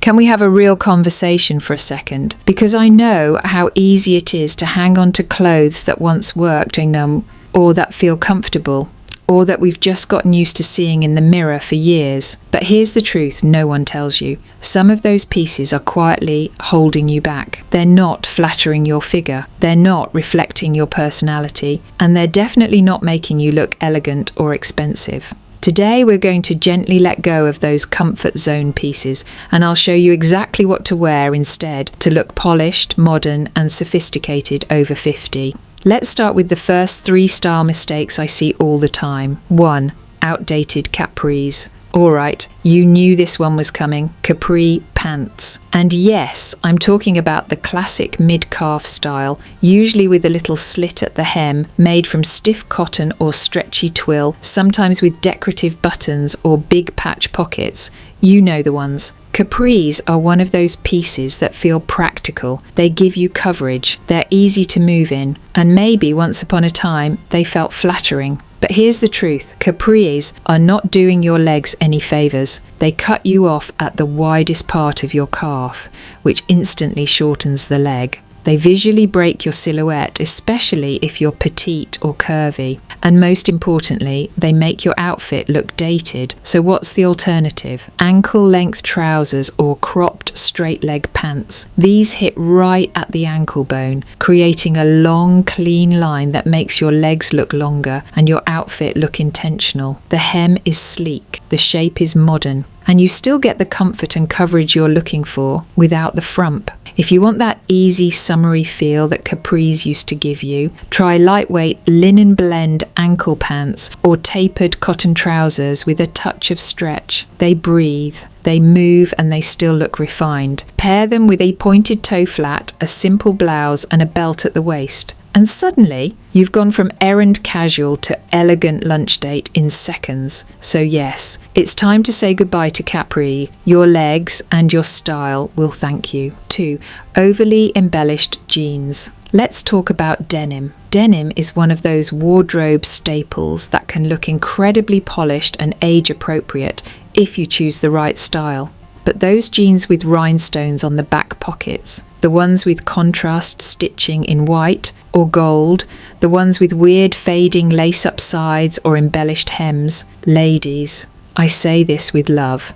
Can we have a real conversation for a second? Because I know how easy it is to hang on to clothes that once worked in them, or that feel comfortable, or that we've just gotten used to seeing in the mirror for years. But here's the truth no one tells you. Some of those pieces are quietly holding you back. They're not flattering your figure. They're not reflecting your personality. And they're definitely not making you look elegant or expensive. Today we're going to gently let go of those comfort zone pieces, and I'll show you exactly what to wear instead to look polished, modern and sophisticated over 50. Let's start with the first 3 style mistakes I see all the time. 1. Outdated capris. Alright, you knew this one was coming. Capri pants. And yes, I'm talking about the classic mid-calf style, usually with a little slit at the hem, made from stiff cotton or stretchy twill, sometimes with decorative buttons or big patch pockets. You know the ones. Capris are one of those pieces that feel practical. They give you coverage, they're easy to move in, and maybe once upon a time they felt flattering. But here's the truth, capris are not doing your legs any favours. They cut you off at the widest part of your calf, which instantly shortens the leg. They visually break your silhouette, especially if you're petite or curvy. And most importantly, they make your outfit look dated. So what's the alternative? Ankle-length trousers or cropped straight-leg pants. These hit right at the ankle bone, creating a long, clean line that makes your legs look longer and your outfit look intentional. The hem is sleek, the shape is modern, and you still get the comfort and coverage you're looking for without the frump. If you want that easy, summery feel that capris used to give you, try lightweight linen blend ankle pants or tapered cotton trousers with a touch of stretch. They breathe, they move, and they still look refined. Pair them with a pointed toe flat, a simple blouse and a belt at the waist. And suddenly, you've gone from errand casual to elegant lunch date in seconds. So yes, it's time to say goodbye to capri. Your legs and your style will thank you. 2. Overly embellished jeans. Let's talk about denim. Denim is one of those wardrobe staples that can look incredibly polished and age appropriate if you choose the right style. But those jeans with rhinestones on the back pockets, the ones with contrast stitching in white or gold, the ones with weird fading lace-up sides or embellished hems, ladies, I say this with love,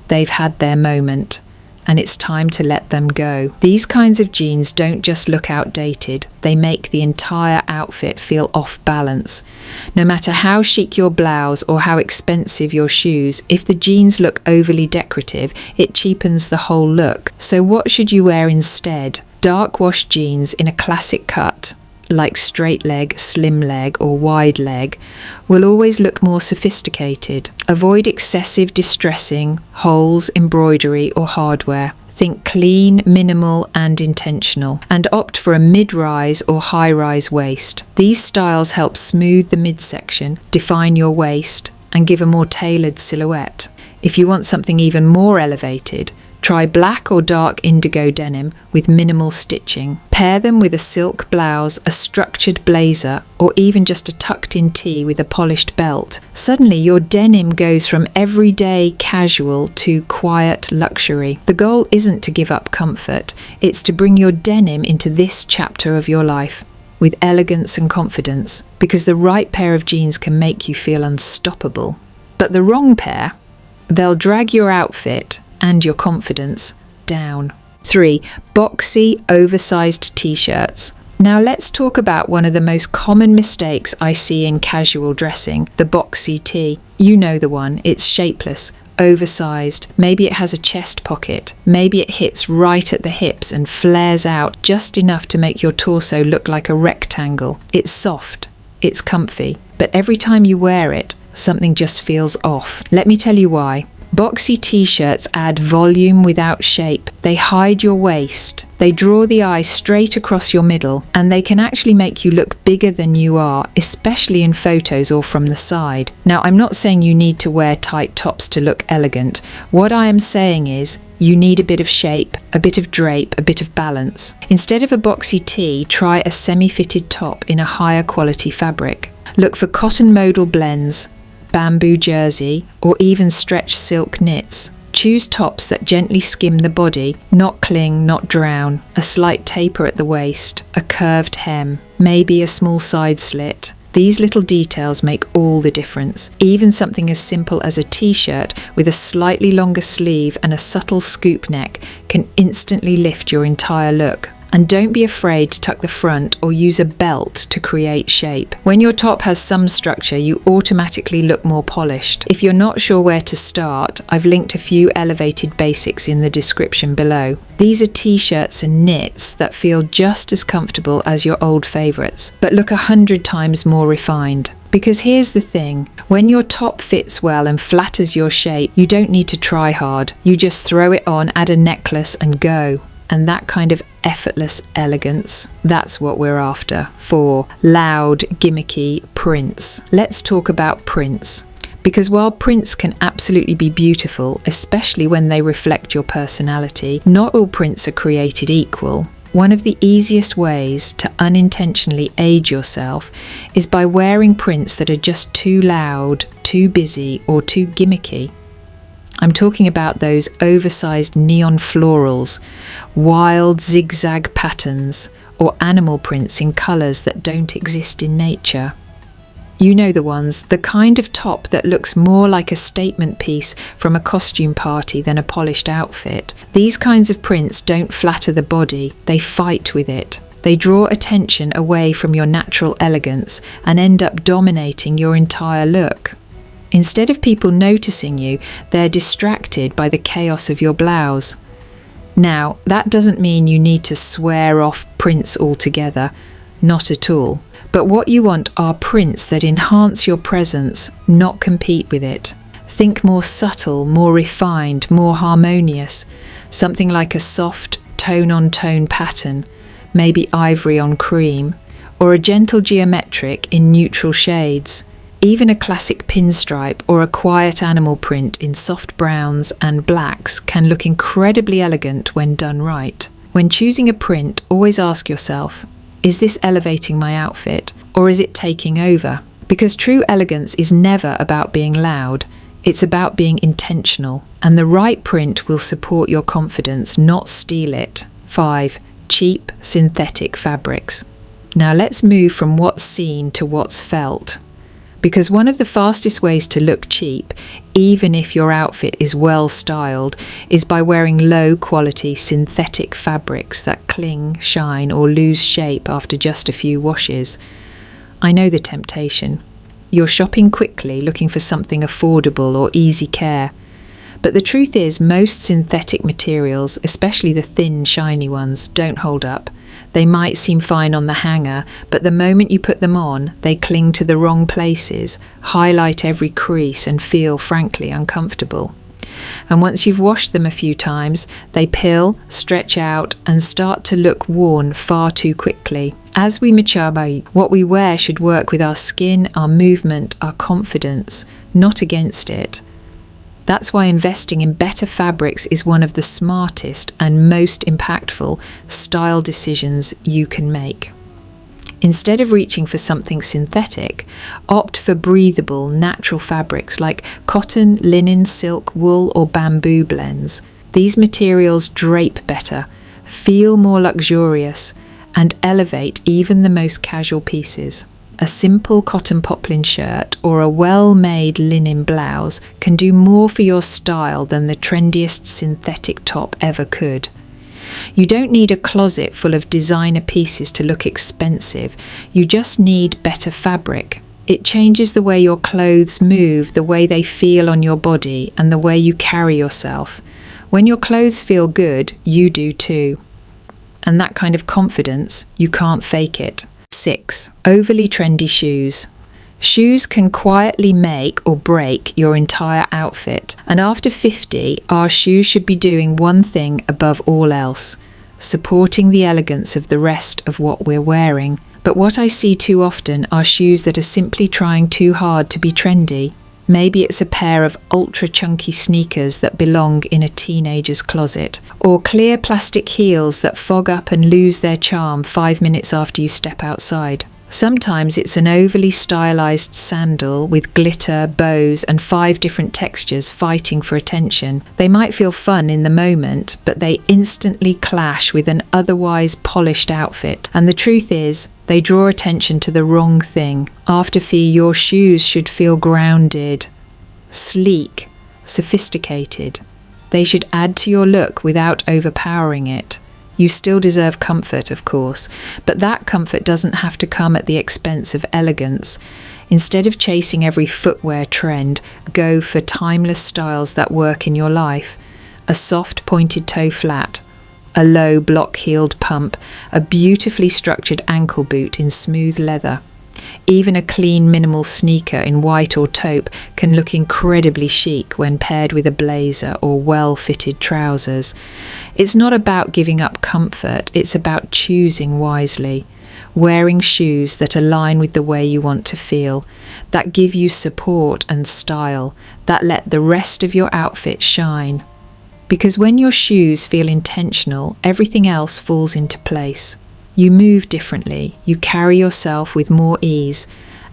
they've had their moment, and it's time to let them go. These kinds of jeans don't just look outdated, they make the entire outfit feel off balance. No matter how chic your blouse or how expensive your shoes, if the jeans look overly decorative, it cheapens the whole look. So what should you wear instead? Dark wash jeans in a classic cut, like straight leg, slim leg or wide leg, will always look more sophisticated. Avoid excessive distressing, holes, embroidery or hardware. Think clean, minimal and intentional, and opt for a mid-rise or high-rise waist. These styles help smooth the midsection, define your waist and give a more tailored silhouette. If you want something even more elevated, try black or dark indigo denim with minimal stitching. Pair them with a silk blouse, a structured blazer, or even just a tucked-in tee with a polished belt. Suddenly, your denim goes from everyday casual to quiet luxury. The goal isn't to give up comfort, it's to bring your denim into this chapter of your life with elegance and confidence, because the right pair of jeans can make you feel unstoppable. But the wrong pair, they'll drag your outfit and your confidence down. 3. Boxy, oversized t-shirts. Now let's talk about one of the most common mistakes I see in casual dressing, the boxy tee. You know the one, it's shapeless, oversized, maybe it has a chest pocket, maybe it hits right at the hips and flares out just enough to make your torso look like a rectangle. It's soft, it's comfy, but every time you wear it, something just feels off. Let me tell you why. Boxy t-shirts add volume without shape. They hide your waist. They draw the eye straight across your middle, and they can actually make you look bigger than you are, especially in photos or from the side. Now, I'm not saying you need to wear tight tops to look elegant. What I am saying is you need a bit of shape, a bit of drape, a bit of balance. Instead of a boxy tee, try a semi-fitted top in a higher quality fabric. Look for cotton modal blends, bamboo jersey, or even stretch silk knits. Choose tops that gently skim the body, not cling, not drown, a slight taper at the waist, a curved hem, maybe a small side slit. These little details make all the difference. Even something as simple as a t-shirt with a slightly longer sleeve and a subtle scoop neck can instantly lift your entire look. And don't be afraid to tuck the front or use a belt to create shape. When your top has some structure, you automatically look more polished. If you're not sure where to start, I've linked a few elevated basics in the description below. These are t-shirts and knits that feel just as comfortable as your old favourites, but look 100 times more refined. Because here's the thing, when your top fits well and flatters your shape, you don't need to try hard. You just throw it on, add a necklace and go. And that kind of effortless elegance, that's what we're after for loud, gimmicky prints. Let's talk about prints. Because while prints can absolutely be beautiful, especially when they reflect your personality, not all prints are created equal. One of the easiest ways to unintentionally age yourself is by wearing prints that are just too loud, too busy, or too gimmicky. I'm talking about those oversized neon florals, wild zigzag patterns, or animal prints in colours that don't exist in nature. You know the ones, the kind of top that looks more like a statement piece from a costume party than a polished outfit. These kinds of prints don't flatter the body, they fight with it. They draw attention away from your natural elegance and end up dominating your entire look. Instead of people noticing you, they're distracted by the chaos of your blouse. Now, that doesn't mean you need to swear off prints altogether, not at all. But what you want are prints that enhance your presence, not compete with it. Think more subtle, more refined, more harmonious. Something like a soft tone-on-tone pattern, maybe ivory on cream, or a gentle geometric in neutral shades. Even a classic pinstripe or a quiet animal print in soft browns and blacks can look incredibly elegant when done right. When choosing a print, always ask yourself, is this elevating my outfit or is it taking over? Because true elegance is never about being loud, it's about being intentional, and the right print will support your confidence, not steal it. 5. Cheap synthetic fabrics. Now let's move from what's seen to what's felt. Because one of the fastest ways to look cheap, even if your outfit is well styled, is by wearing low quality synthetic fabrics that cling, shine, or lose shape after just a few washes. I know the temptation. You're shopping quickly looking for something affordable or easy care. But the truth is, most synthetic materials, especially the thin, shiny ones, don't hold up. They might seem fine on the hanger, but the moment you put them on, they cling to the wrong places, highlight every crease, and feel, frankly, uncomfortable. And once you've washed them a few times, they pill, stretch out, and start to look worn far too quickly. As we mature, what we wear should work with our skin, our movement, our confidence, not against it. That's why investing in better fabrics is one of the smartest and most impactful style decisions you can make. Instead of reaching for something synthetic, opt for breathable, natural fabrics like cotton, linen, silk, wool, or bamboo blends. These materials drape better, feel more luxurious, and elevate even the most casual pieces. A simple cotton poplin shirt or a well-made linen blouse can do more for your style than the trendiest synthetic top ever could. You don't need a closet full of designer pieces to look expensive. You just need better fabric. It changes the way your clothes move, the way they feel on your body, and the way you carry yourself. When your clothes feel good, you do too. And that kind of confidence, you can't fake it. 6. Overly trendy shoes. Shoes can quietly make or break your entire outfit, and after 50, our shoes should be doing one thing above all else: supporting the elegance of the rest of what we're wearing. But what I see too often are shoes that are simply trying too hard to be trendy. Maybe it's a pair of ultra chunky sneakers that belong in a teenager's closet, or clear plastic heels that fog up and lose their charm 5 minutes after you step outside. Sometimes it's an overly stylized sandal with glitter, bows, and 5 different textures fighting for attention. They might feel fun in the moment, but they instantly clash with an otherwise polished outfit. And the truth is, they draw attention to the wrong thing. After Fee, your shoes should feel grounded, sleek, sophisticated. They should add to your look without overpowering it. You still deserve comfort, of course, but that comfort doesn't have to come at the expense of elegance. Instead of chasing every footwear trend, go for timeless styles that work in your life. A soft pointed toe flat, a low block-heeled pump, a beautifully structured ankle boot in smooth leather. Even a clean minimal sneaker in white or taupe can look incredibly chic when paired with a blazer or well-fitted trousers. It's not about giving up comfort, it's about choosing wisely. Wearing shoes that align with the way you want to feel, that give you support and style, that let the rest of your outfit shine. Because when your shoes feel intentional, everything else falls into place. You move differently, you carry yourself with more ease,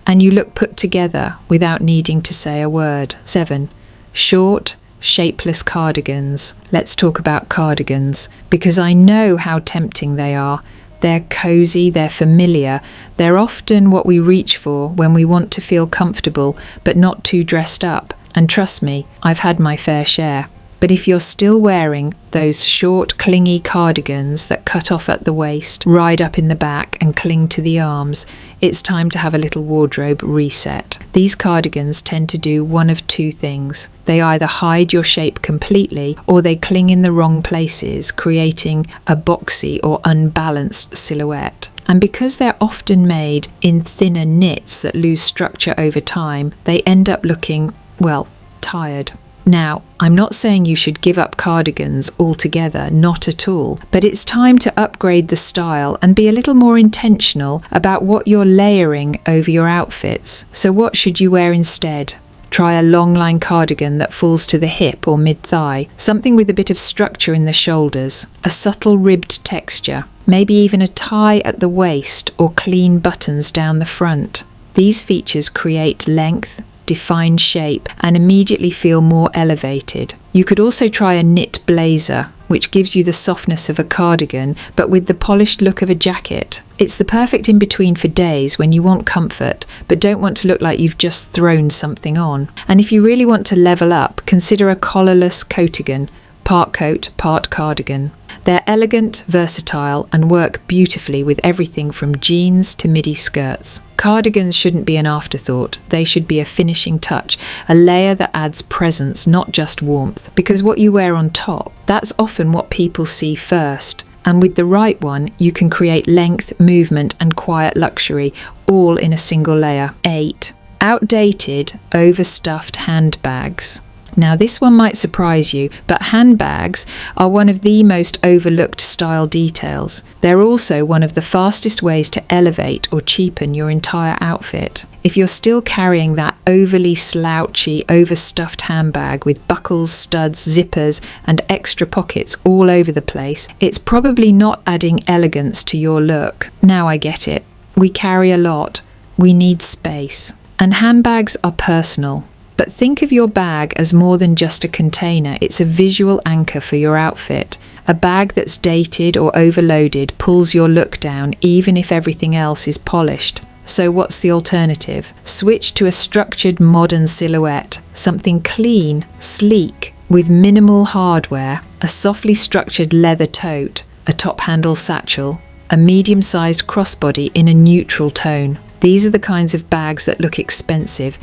and you look put together without needing to say a word. 7. Short, shapeless cardigans. Let's talk about cardigans, because I know how tempting they are. They're cozy, they're familiar, they're often what we reach for when we want to feel comfortable but not too dressed up. And trust me, I've had my fair share. But if you're still wearing those short, clingy cardigans that cut off at the waist, ride up in the back and cling to the arms, it's time to have a little wardrobe reset. These cardigans tend to do one of 2 things. They either hide your shape completely or they cling in the wrong places, creating a boxy or unbalanced silhouette. And because they're often made in thinner knits that lose structure over time, they end up looking, well, tired. Now, I'm not saying you should give up cardigans altogether, not at all, but it's time to upgrade the style and be a little more intentional about what you're layering over your outfits. So what should you wear instead? Try a long line cardigan that falls to the hip or mid-thigh, something with a bit of structure in the shoulders, a subtle ribbed texture, maybe even a tie at the waist or clean buttons down the front. These features create length, define shape, and immediately feel more elevated. You could also try a knit blazer, which gives you the softness of a cardigan, but with the polished look of a jacket. It's the perfect in-between for days when you want comfort, but don't want to look like you've just thrown something on. And if you really want to level up, consider a collarless coatigan, part coat, part cardigan. They're elegant, versatile, and work beautifully with everything from jeans to midi skirts. Cardigans shouldn't be an afterthought. They should be a finishing touch, a layer that adds presence, not just warmth. Because what you wear on top, that's often what people see first. And with the right one, you can create length, movement, and quiet luxury, all in a single layer. 8. Outdated, overstuffed handbags. Now this one might surprise you, but handbags are one of the most overlooked style details. They're also one of the fastest ways to elevate or cheapen your entire outfit. If you're still carrying that overly slouchy, overstuffed handbag with buckles, studs, zippers, and extra pockets all over the place, it's probably not adding elegance to your look. Now I get it. We carry a lot. We need space. And handbags are personal. But think of your bag as more than just a container. It's a visual anchor for your outfit. A bag that's dated or overloaded pulls your look down even if everything else is polished. So what's the alternative? Switch to a structured modern silhouette, something clean, sleek, with minimal hardware, a softly structured leather tote, a top handle satchel, a medium-sized crossbody in a neutral tone. These are the kinds of bags that look expensive,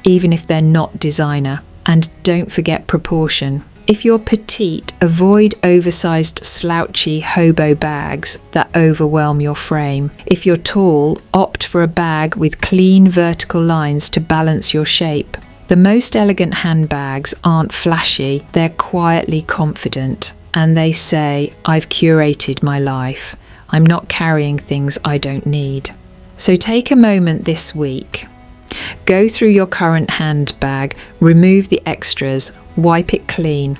even if they're not designer. And don't forget proportion. If you're petite, avoid oversized slouchy hobo bags that overwhelm your frame. If you're tall, opt for a bag with clean vertical lines to balance your shape. The most elegant handbags aren't flashy, they're quietly confident. And they say, I've curated my life. I'm not carrying things I don't need. So take a moment this week. Go through your current handbag, remove the extras, wipe it clean.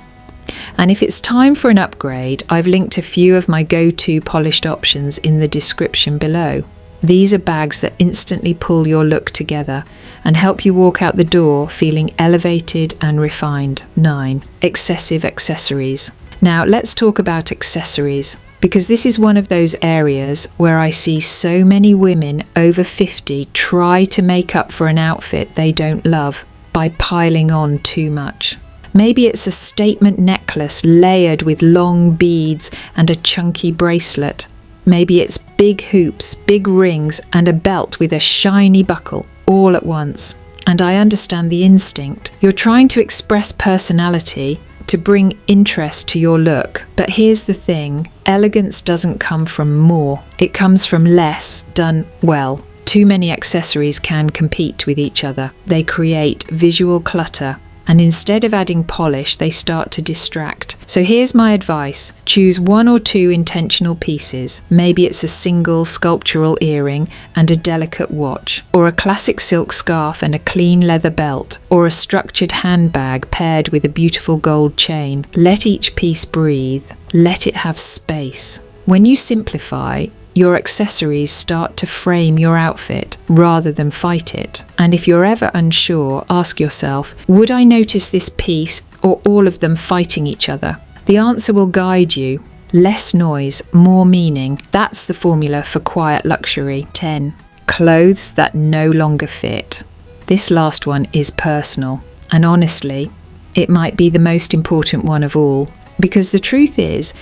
And if it's time for an upgrade, I've linked a few of my go-to polished options in the description below. These are bags that instantly pull your look together and help you walk out the door feeling elevated and refined. 9. Excessive accessories. Now let's talk about accessories, because this is one of those areas where I see so many women over 50 try to make up for an outfit they don't love by piling on too much. Maybe it's a statement necklace layered with long beads and a chunky bracelet. Maybe it's big hoops, big rings, and a belt with a shiny buckle all at once. And I understand the instinct. You're trying to express personality, to bring interest to your look. But here's the thing, elegance doesn't come from more. It comes from less done well. Too many accessories can compete with each other. They create visual clutter. And instead of adding polish, they start to distract. So here's my advice. Choose 1 or 2 intentional pieces. Maybe it's a single sculptural earring and a delicate watch, or a classic silk scarf and a clean leather belt, or a structured handbag paired with a beautiful gold chain. Let each piece breathe. Let it have space. When you simplify, your accessories start to frame your outfit rather than fight it. And if you're ever unsure, ask yourself, would I notice this piece or all of them fighting each other? The answer will guide you. Less noise, more meaning. That's the formula for quiet luxury. 10. Clothes that no longer fit. This last one is personal, and honestly, it might be the most important one of all. Because the truth is,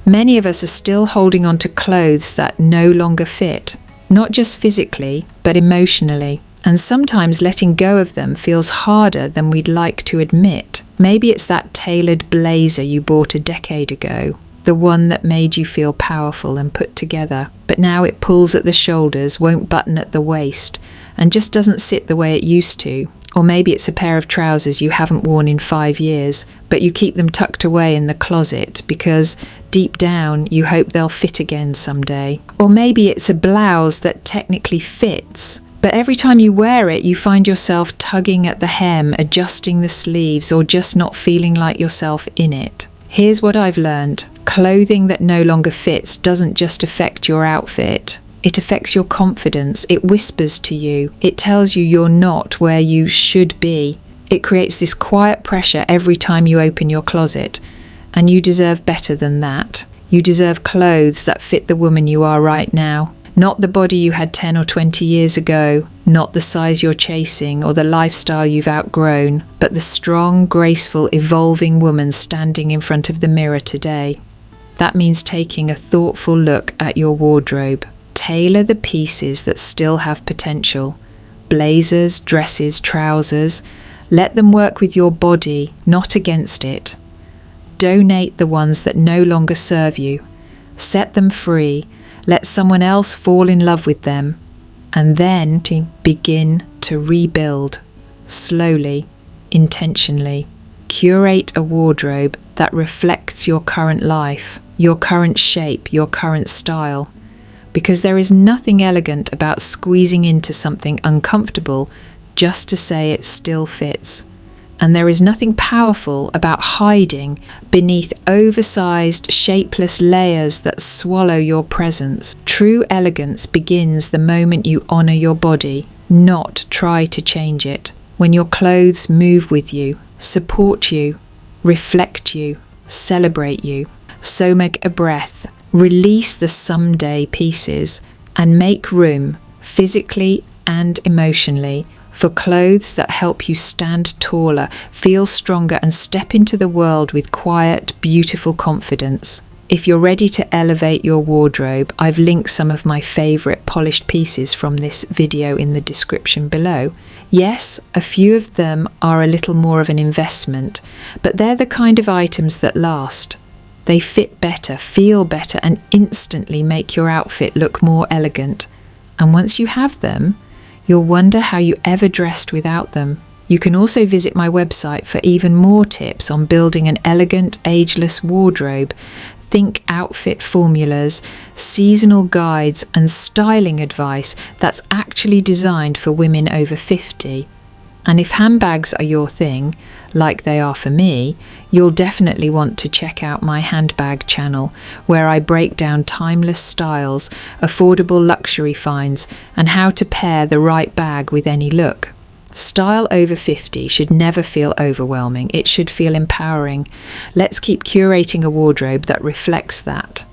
many of us are still holding on to clothes that no longer fit, not just physically, but emotionally. And sometimes letting go of them feels harder than we'd like to admit. Maybe it's that tailored blazer you bought a decade ago, the one that made you feel powerful and put together. But now it pulls at the shoulders, won't button at the waist, and just doesn't sit the way it used to. Or maybe it's a pair of trousers you haven't worn in 5 years, but you keep them tucked away in the closet because deep down you hope they'll fit again someday. Or maybe it's a blouse that technically fits, but every time you wear it you find yourself tugging at the hem, adjusting the sleeves, or just not feeling like yourself in it. Here's what I've learned. Clothing that no longer fits doesn't just affect your outfit. It affects your confidence. It whispers to you. It tells you you're not where you should be. It creates this quiet pressure every time you open your closet. And you deserve better than that. You deserve clothes that fit the woman you are right now. Not the body you had 10 or 20 years ago. Not the size you're chasing or the lifestyle you've outgrown. But the strong, graceful, evolving woman standing in front of the mirror today. That means taking a thoughtful look at your wardrobe. Tailor the pieces that still have potential. Blazers, dresses, trousers. Let them work with your body, not against it. Donate the ones that no longer serve you. Set them free. Let someone else fall in love with them. And then begin to rebuild. Slowly, intentionally. Curate a wardrobe that reflects your current life, your current shape, your current style. Because there is nothing elegant about squeezing into something uncomfortable just to say it still fits. And there is nothing powerful about hiding beneath oversized, shapeless layers that swallow your presence. True elegance begins the moment you honor your body, not try to change it. When your clothes move with you, support you, reflect you, celebrate you. So make a breath. Release the someday pieces and make room, physically and emotionally, for clothes that help you stand taller, feel stronger, and step into the world with quiet, beautiful confidence. If you're ready to elevate your wardrobe, I've linked some of my favourite polished pieces from this video in the description below. Yes, a few of them are a little more of an investment, but they're the kind of items that last. They fit better, feel better, and instantly make your outfit look more elegant. And once you have them, you'll wonder how you ever dressed without them. You can also visit my website for even more tips on building an elegant, ageless wardrobe. Think outfit formulas, seasonal guides, and styling advice that's actually designed for women over 50. And if handbags are your thing, like they are for me, you'll definitely want to check out my handbag channel, where I break down timeless styles, affordable luxury finds, and how to pair the right bag with any look. Style over 50 should never feel overwhelming. It should feel empowering. Let's keep curating a wardrobe that reflects that.